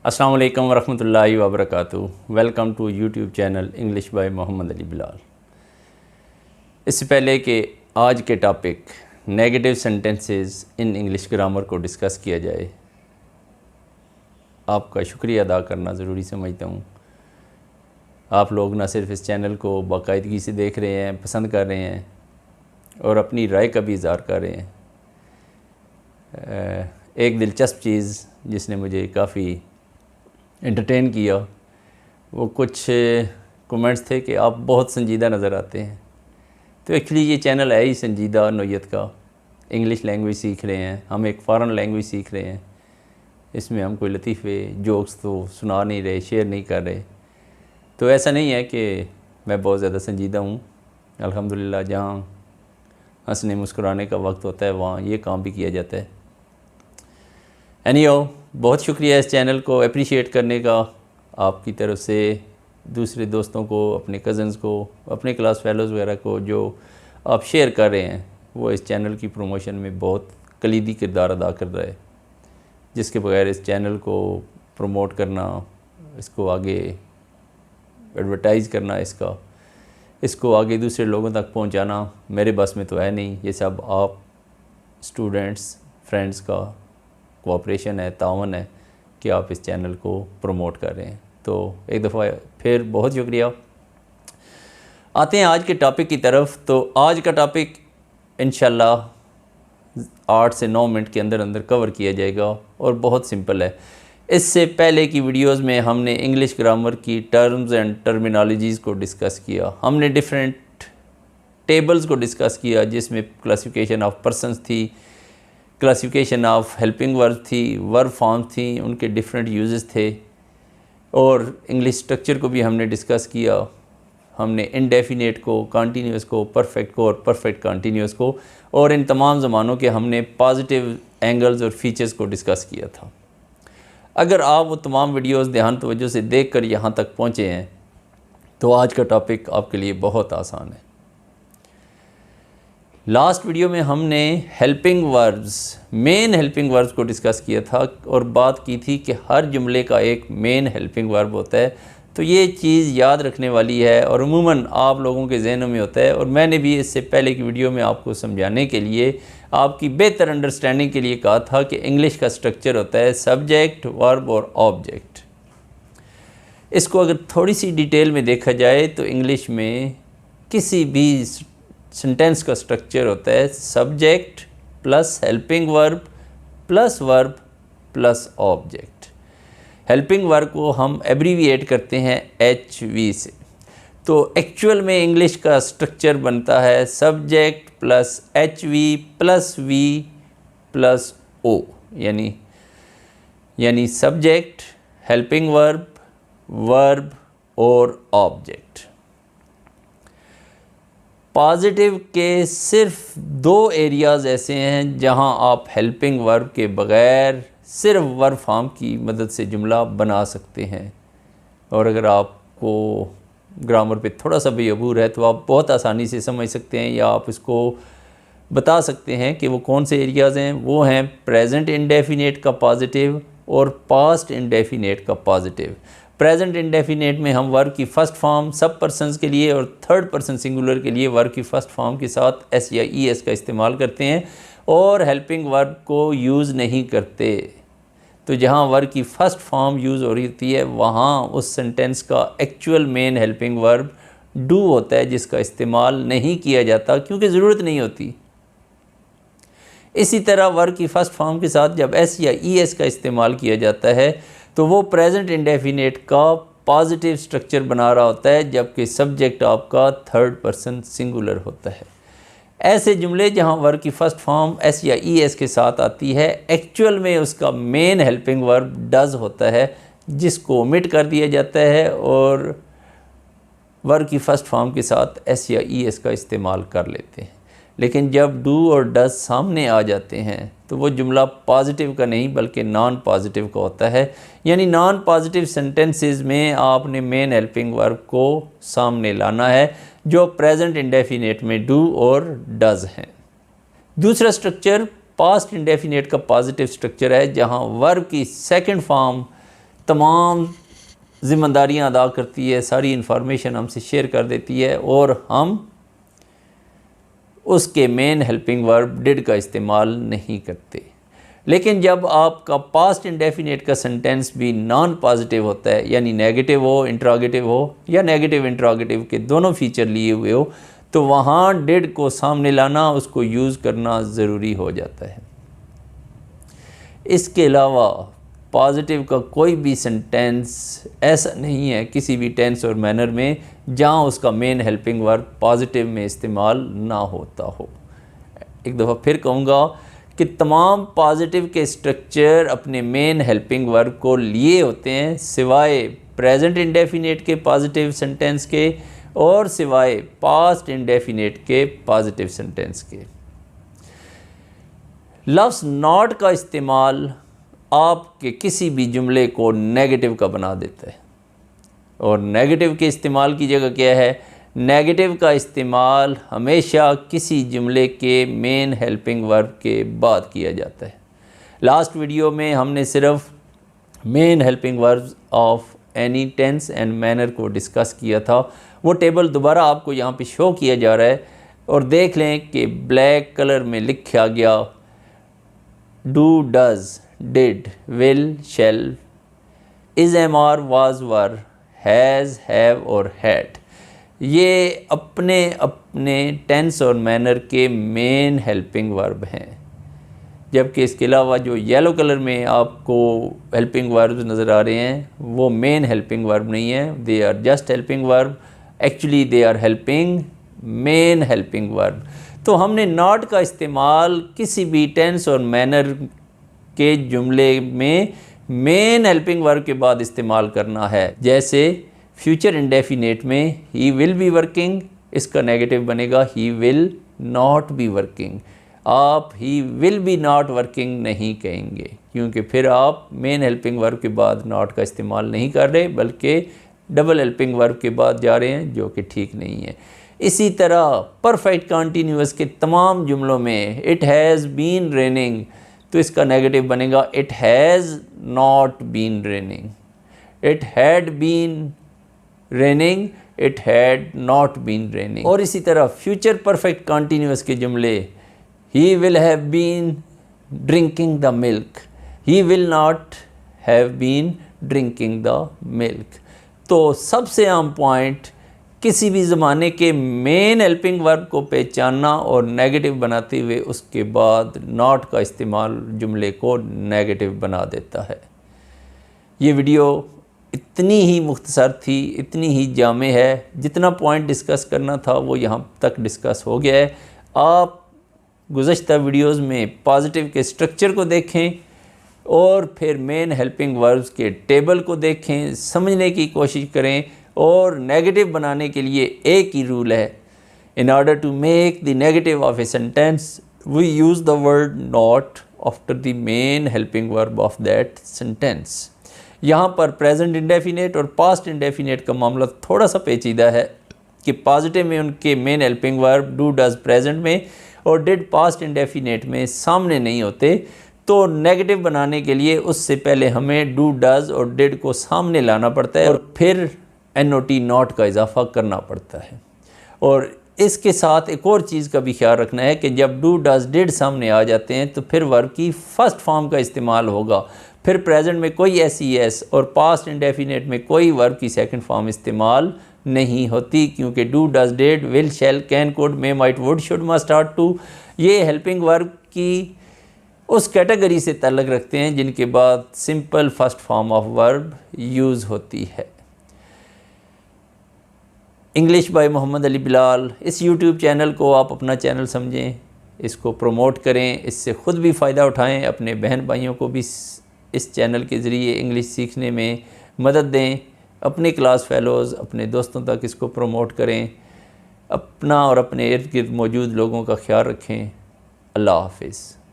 अस्सलाम वालेकुम वरहमतुल्लाहि वबरकातुहू। Welcome to YouTube channel English by Mohammad Ali Bilal. इससे पहले कि आज के topic negative sentences in English grammar को डिस्कस किया जाए, आपका शुक्रिया अदा करना ज़रूरी समझता हूँ। आप लोग ना सिर्फ इस चैनल को बाकायदगी से देख रहे हैं, पसंद कर रहे हैं और अपनी राय का भी इज़हार कर रहे हैं। एक दिलचस्प चीज़ जिसने मुझे काफ़ी एंटरटेन किया, वो कुछ कमेंट्स थे कि आप बहुत संजीदा नज़र आते हैं। तो एक्चुअली ये चैनल है ही संजीदा नौयत का। इंग्लिश लैंग्वेज सीख रहे हैं, हम एक फ़ॉरेन लैंग्वेज सीख रहे हैं। इसमें हम कोई लतीफ़े जोक्स तो सुना नहीं रहे, शेयर नहीं कर रहे। तो ऐसा नहीं है कि मैं बहुत ज़्यादा संजीदा हूँ। अल्हम्दुलिल्लाह जहाँ हंसने मुस्कुराने का वक्त होता है वहाँ ये काम भी किया जाता है। एनीहाउ, बहुत शुक्रिया इस चैनल को अप्रिशिएट करने का आपकी तरफ से। दूसरे दोस्तों को, अपने कज़न्स को, अपने क्लास फेलोज़ वगैरह को जो आप शेयर कर रहे हैं, वो इस चैनल की प्रमोशन में बहुत कलीदी किरदार अदा कर रहा है, जिसके बगैर इस चैनल को प्रमोट करना, इसको आगे एडवर्टाइज़ करना, इसको आगे दूसरे लोगों तक पहुंचाना मेरे बस में तो है नहीं। ये सब आप स्टूडेंट्स, फ्रेंड्स का कोऑपरेशन है, तावन है कि आप इस चैनल को प्रमोट कर रहे हैं। तो एक दफ़ा फिर बहुत शुक्रिया। आते हैं आज के टॉपिक की तरफ। तो आज का टॉपिक इंशाल्लाह 8 से 9 मिनट के अंदर अंदर कवर किया जाएगा और बहुत सिंपल है। इससे पहले की वीडियोस में हमने इंग्लिश ग्रामर की टर्म्स एंड टर्मिनोलॉजीज़ को डिस्कस किया। हमने डिफरेंट टेबल्स को डिस्कस किया, जिसमें क्लासिफिकेशन ऑफ पर्सन्स थी, क्लासिफिकेशन ऑफ हेल्पिंग वर्ब थी, वर्ब फॉर्म थी, उनके डिफरेंट यूजेस थे, और इंग्लिश स्ट्रक्चर को भी हमने डिस्कस किया। हमने इनडेफिनेट को, कॉन्टीन्यूअस को, परफेक्ट को और परफेक्ट कॉन्टीन्यूअस को, और इन तमाम ज़मानों के हमने पॉजिटिव एंगल्स और फीचर्स को डिस्कस किया था। अगर आप वो तमाम वीडियोस ध्यान तवज्जो से देख कर यहाँ तक पहुँचे हैं तो आज का टॉपिक आपके लिए बहुत आसान है। लास्ट वीडियो में हमने helping verbs, main helping verbs को डिस्कस किया था और बात की थी कि हर जुमले का एक मेन हेल्पिंग वर्ब होता है। तो ये चीज़ याद रखने वाली है और अमूमन आप लोगों के जहनों में होता है, और मैंने भी इससे पहले की वीडियो में आपको समझाने के लिए, आपकी बेहतर अंडरस्टैंडिंग के लिए कहा था कि इंग्लिश का स्ट्रक्चर होता है सब्जेक्ट, वर्ब और ऑब्जेक्ट। इसको अगर थोड़ी सी डिटेल में देखा जाए तो इंग्लिश में किसी भी सेंटेंस का स्ट्रक्चर होता है subject plus helping verb plus object. Helping verb को हम एब्रीविएट करते हैं HV से। तो एक्चुअल में इंग्लिश का स्ट्रक्चर बनता है subject plus HV plus V plus O, यानी सब्जेक्ट, हेल्पिंग वर्ब और ऑब्जेक्ट। पॉजिटिव के सिर्फ 2 एरियाज़ ऐसे हैं जहां आप हेल्पिंग वर्ब के बग़ैर सिर्फ वर्ब फॉर्म की मदद से जुमला बना सकते हैं। और अगर आपको ग्रामर पे थोड़ा सा भी अबूर है तो आप बहुत आसानी से समझ सकते हैं, या आप इसको बता सकते हैं कि वो कौन से एरियाज़ हैं। वो हैं प्रेजेंट इंडेफिनेट का पॉजिटिव और पास्ट इंडेफिनेट का पॉजिटिव। प्रेजेंट इंडेफिनेट में हम वर्ब की फ़र्स्ट फॉर्म सब पर्सन्स के लिए और थर्ड पर्सन सिंगुलर के लिए वर्ब की फ़र्स्ट फॉर्म के साथ S या ES का इस्तेमाल करते हैं और हेल्पिंग वर्ब को यूज़ नहीं करते। तो जहाँ वर्ब की फ़र्स्ट फॉर्म यूज़ हो रही होती है वहाँ उस सेंटेंस का actual main helping verb do होता है, जिसका इस्तेमाल नहीं किया जाता क्योंकि ज़रूरत नहीं होती। इसी तरह वर्ब की फ़र्स्ट फॉर्म के साथ जब S या ES का इस्तेमाल किया जाता है तो वो प्रेजेंट इंडेफिनेट का पॉजिटिव स्ट्रक्चर बना रहा होता है, जबकि सब्जेक्ट आपका थर्ड पर्सन सिंगुलर होता है। ऐसे जुमले जहां वर्ब की फ़र्स्ट फॉर्म S या ES के साथ आती है, एक्चुअल में उसका मेन हेल्पिंग वर्ब डज़ होता है, जिसको ओमिट कर दिया जाता है और वर्ब की फ़र्स्ट फॉर्म के साथ S या ES का इस्तेमाल कर लेते हैं। लेकिन जब डू और डज सामने आ जाते हैं तो वो जुमला पॉजिटिव का नहीं बल्कि नॉन पॉजिटिव का होता है। यानी नॉन पॉजिटिव सेंटेंसेस में आपने मेन हेल्पिंग वर्ब को सामने लाना है, जो प्रेजेंट इंडेफिनेट में डू और डज हैं। दूसरा स्ट्रक्चर पास्ट इंडेफिनेट का पॉजिटिव स्ट्रक्चर है, जहाँ वर्ब की सेकंड फॉर्म तमाम ज़िम्मेदारियां अदा करती है, सारी इंफॉर्मेशन हमसे शेयर कर देती है और हम उसके मेन हेल्पिंग वर्ब डिड का इस्तेमाल नहीं करते। लेकिन जब आपका पास्ट इंडेफिनेट का सेंटेंस भी नॉन पॉजिटिव होता है, यानी नेगेटिव हो, इंट्रोगेटिव हो या नेगेटिव इंट्रोगेटिव के दोनों फीचर लिए हुए हो, तो वहाँ डिड को सामने लाना, उसको यूज़ करना ज़रूरी हो जाता है। इसके अलावा पॉजिटिव का कोई भी सेंटेंस ऐसा नहीं है किसी भी टेंस और मैनर में जहाँ उसका मेन हेल्पिंग वर्ब पॉजिटिव में इस्तेमाल ना होता हो। एक दफ़ा फिर कहूँगा कि तमाम पॉजिटिव के स्ट्रक्चर अपने मेन हेल्पिंग वर्ब को लिए होते हैं, सिवाय प्रेजेंट इंडेफिनेट के पॉजिटिव सेंटेंस के और सिवाय पास्ट इंडेफिनेट के पॉजिटिव सेंटेंस के। लफ्ज़ नॉट का इस्तेमाल आपके किसी भी जुमले को नेगेटिव का बना देता है, और नेगेटिव के इस्तेमाल की जगह क्या है, नेगेटिव का इस्तेमाल हमेशा किसी जुमले के मेन हेल्पिंग वर्ब के बाद किया जाता है। लास्ट वीडियो में हमने सिर्फ main helping verbs of any tense and manner को डिस्कस किया था। वो टेबल दोबारा आपको यहाँ पे शो किया जा रहा है और देख लें कि ब्लैक कलर में लिखा गया do, does, did, will, shall, is, am, are, was, were, has, have और हैड। ये अपने अपने टेंस और मैनर के मेन हेल्पिंग वर्ब हैं, जबकि इसके अलावा जो येलो कलर में आपको हेल्पिंग वर्ब्स नज़र आ रहे हैं वो मेन हेल्पिंग वर्ब नहीं है, they are just helping verb. Actually they are helping main helping verb. तो हमने नॉट का इस्तेमाल किसी भी टेंस और मैनर के जुमले में मेन हेल्पिंग वर्ब के बाद इस्तेमाल करना है। जैसे फ्यूचर इंडेफिनेट में ही विल बी वर्किंग, इसका नेगेटिव बनेगा he will not be working. आप he will be not working नहीं कहेंगे, क्योंकि फिर आप मेन हेल्पिंग वर्ब के बाद नॉट का इस्तेमाल नहीं कर रहे, बल्कि डबल हेल्पिंग वर्ब के बाद जा रहे हैं, जो कि ठीक नहीं है। इसी तरह परफेक्ट कंटिन्यूअस के तमाम जुमलों में इट हैज़ बीन रेनिंग, तो इसका नेगेटिव बनेगा it has not been raining. It had been raining, it had not been raining. और इसी तरह फ्यूचर परफेक्ट कंटिन्यूअस के जुमले he will have been drinking the milk, he will not have been drinking the milk. तो सबसे आम point किसी भी ज़माने के मेन हेल्पिंग वर्ब को पहचानना और नेगेटिव बनाते हुए उसके बाद नॉट का इस्तेमाल जुमले को नेगेटिव बना देता है। ये वीडियो इतनी ही मुख्तसर थी, इतनी ही जामे है, जितना पॉइंट डिस्कस करना था वो यहाँ तक डिस्कस हो गया है। आप गुज़श्ता वीडियोज़ में पॉजिटिव के स्ट्रक्चर को देखें और फिर मेन हेल्पिंग वर्ब्स के टेबल को देखें, समझने की कोशिश करें। और नेगेटिव बनाने के लिए एक ही रूल है, in order to make the negative of a sentence we use the word not after the main helping verb of that sentence. यहाँ पर प्रेजेंट इंडेफिनेट और पास्ट इंडेफिनेट का मामला थोड़ा सा पेचीदा है कि पॉजिटिव में उनके main helping verb do, does present में और डिड पास्ट इंडेफिनेट में सामने नहीं होते। तो नेगेटिव बनाने के लिए उससे पहले हमें डू, डज और डिड को सामने लाना पड़ता है और फिर NOT नॉट का इजाफा करना पड़ता है। और इसके साथ एक और चीज़ का भी ख्याल रखना है कि जब डू, डज, डिड सामने आ जाते हैं तो फिर वर्ब की फ़र्स्ट फॉर्म का इस्तेमाल होगा, फिर प्रेजेंट में कोई SES और पास्ट इंडेफिनेट में कोई वर्ब की सेकंड फॉर्म इस्तेमाल नहीं होती, क्योंकि do, does, did, will, shall, can, could, may, might, would, should, must, ought to ये हेल्पिंग वर्ब की उस कैटेगरी से ताल्लुक़ रखते हैं जिनके बाद simple first form of verb use होती है। इंग्लिश बाय मोहम्मद अली बिलाल, इस YouTube चैनल को आप अपना चैनल समझें, इसको प्रमोट करें, इससे ख़ुद भी फ़ायदा उठाएं, अपने बहन भाइयों को भी इस चैनल के ज़रिए इंग्लिश सीखने में मदद दें, अपने क्लास फेलोज़, अपने दोस्तों तक इसको प्रमोट करें, अपना और अपने इर्द गिर्द मौजूद लोगों का ख्याल रखें। अल्लाह हाफ़िज़।